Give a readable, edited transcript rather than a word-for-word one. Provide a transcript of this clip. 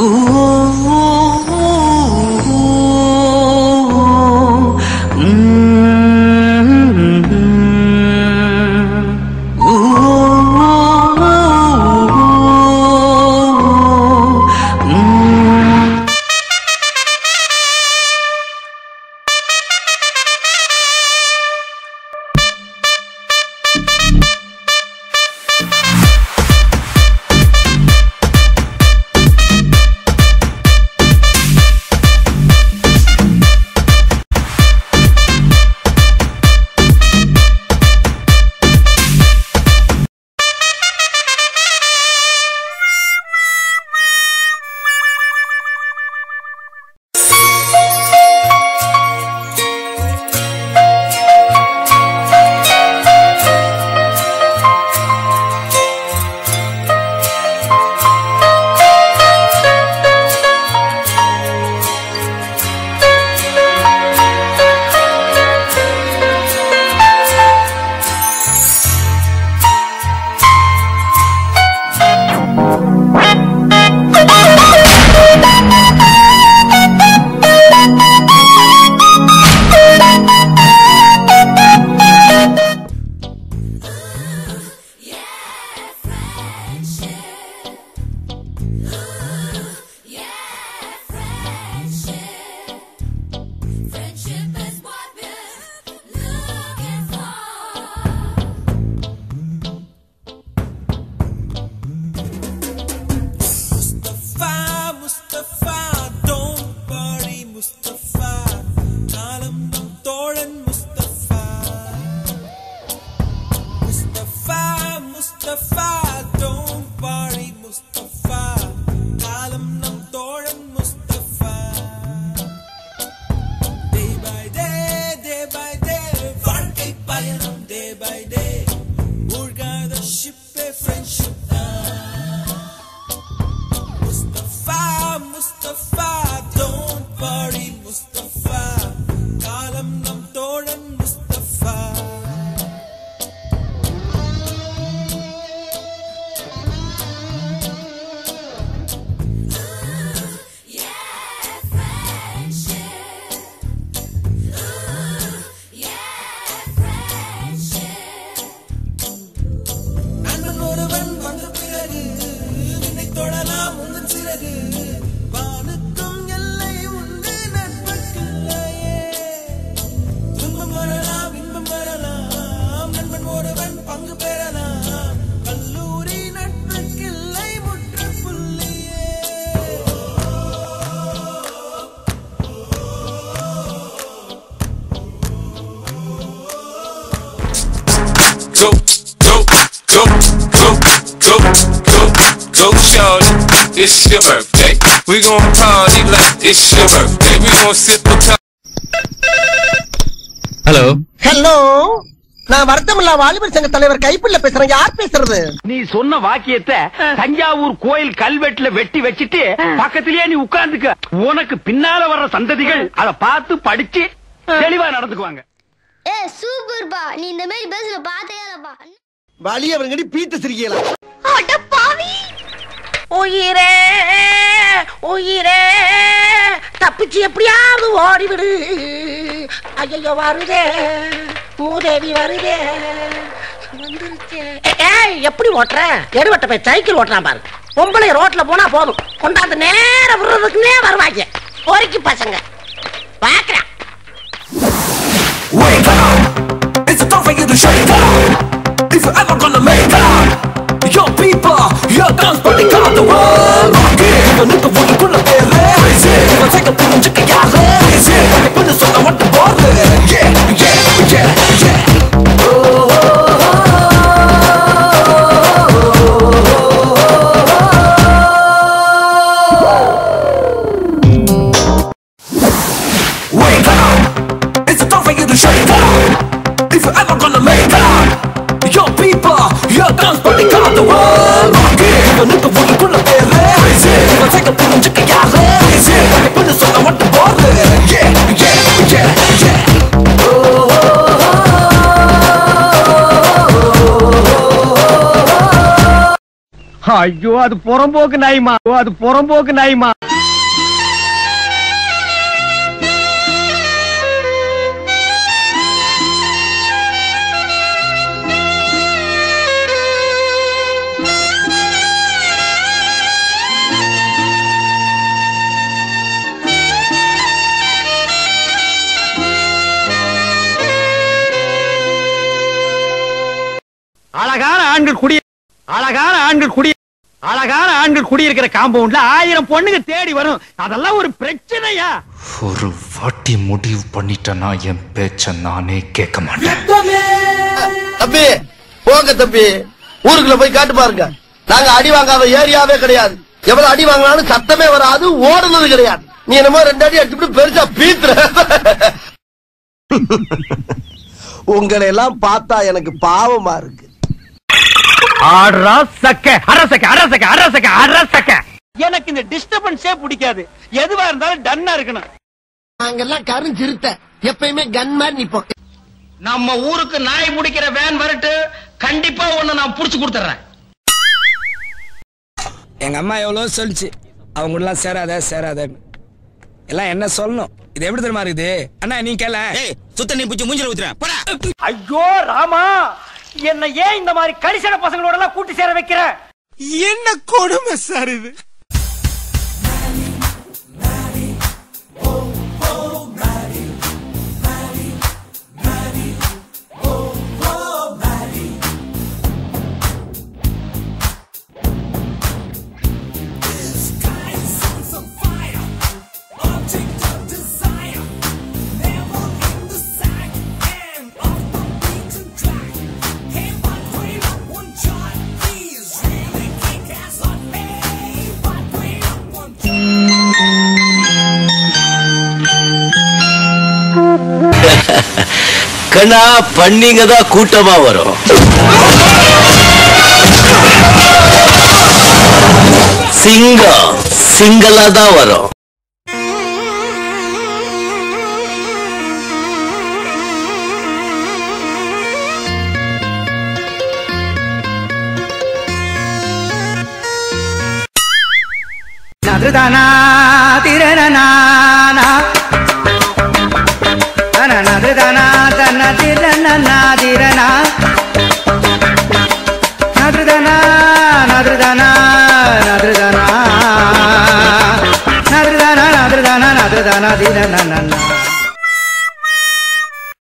Go, shorty, it's your birthday. We gon' party like it's your birthday. We gon' sip a cup. Hello. Hello. நான் வருத்தமில்லா வாலிபர் சங்க தலைவர் கைப்புள்ள பேசுறேன். யார் பேசுறது? நீ சொன்ன வாக்கியத்தை தஞ்சாவூர் கோயில் கல்வெட்டுல வெட்டி வச்சிட்டு பக்கத்திலேயே நீ உட்கார்ந்துக்க. உனக்கு பின்னால வர்ற சந்ததிகள் அத பார்த்து படிச்சு தெளிவா நடந்துக்குவாங்க. சூப்பர் பா, நீ இந்த மாதிரி பேசுற பாத்தையாலப்பா. வலி அவங்கடி பீத்த சிரிக்கலாம். அட பாவி. உயிரே உயிரே தப்பிச்சு எப்படியாவது ஓடிவிடு. ஐயோ வருதே மூதேவி வருதே வந்துருச்சே. எப்படி ஓட்டுற? எடுவட்ட போய் சைக்கிள் ஓட்டுறான் பாரு. பொம்பளை ரோட்ல போனா போதும், கொண்டாந்து நேரம் விடுறதுக்குன்னே வருவாங்க பொறுக்கி பசங்க. பாக்குறேன். Wake up! It's time for you to shake up. If you're ever gonna make up, your people, your guns, but they got the world. Even if the world could not be crazy, even take a put on chicken, yeah, crazy. Put this on, I want the border. Yeah, yeah, yeah, yeah. Wake ஐயோ அது புறம்போக்கு நாய்மா, அது புறம்போக்கு நாய்மா. அழகான ஆண்கள் குடியிருக்கிற காம்பவுண்ட்ல 1000 பொண்ணுங்க தேடி வரும். அதெல்லாம் ஒரு பிரச்சனையா? ஒரு வாட்டி முடிவு பண்ணிட்டேன்னா என் பேச்ச நானே கேட்க மாட்டேன். தம்பி போங்க தம்பி, ஊருக்குள்ள போய் காட்டு பாருங்க. நாங்க அடி வாங்காத ஏரியாவே கிடையாது. எவ்வளவு அடி வாங்கினாலும் சத்தமே வராது, ஓடுனது கிடையாது. நீ என்னமோ 2 அடி அடிச்சுட்டு பெருசா பீத்துற. உங்களை எல்லாம் பார்த்தா எனக்கு பாவமா இருக்கு. எனக்கு இந்த டிஸ்டர்பன்ஸே பிடிக்காது. எதுவா இருந்தாலும் டன்னா இருக்கணும். நாங்கெல்லாம் கருஞ்சிருத்த எப்பயுமே கன் மாதிரி நிப்போம். நம்ம ஊருக்கு நாய் பிடிக்கிற வேன் வரட்டு, கண்டிப்பா ஒண்ணு நான் புடிச்சு கொடுத்துறேன். எங்க அம்மா எவ்வளவு சொல்லிச்சு, அவங்க எல்லாம் சேராத எல்லாம் என்ன சொல்லணும். இது எப்படி தெரியுமா இருக்குது அண்ணா? நீ கேள சுத்த நீ பிடிச்சி மூஞ்சில ஊத்துறேன். ஐயோ ராமா, என்ன ஏன் இந்த மாதிரி கரிசன பசங்களோட எல்லாம் கூட்டி சேர வைக்கிற? என்ன கொடுமை சார் இது. கண்ணா பண்ணிங்க தான் கூட்டமா வரும். சிங்கம் சிங்களா தான் வரும். நதுதானா திரணனா நதுதானா தன திரணனா திரணா நதுதானா நதுதானா நதுதானா நதுதானா நதுதானா நதுதானா திரணனா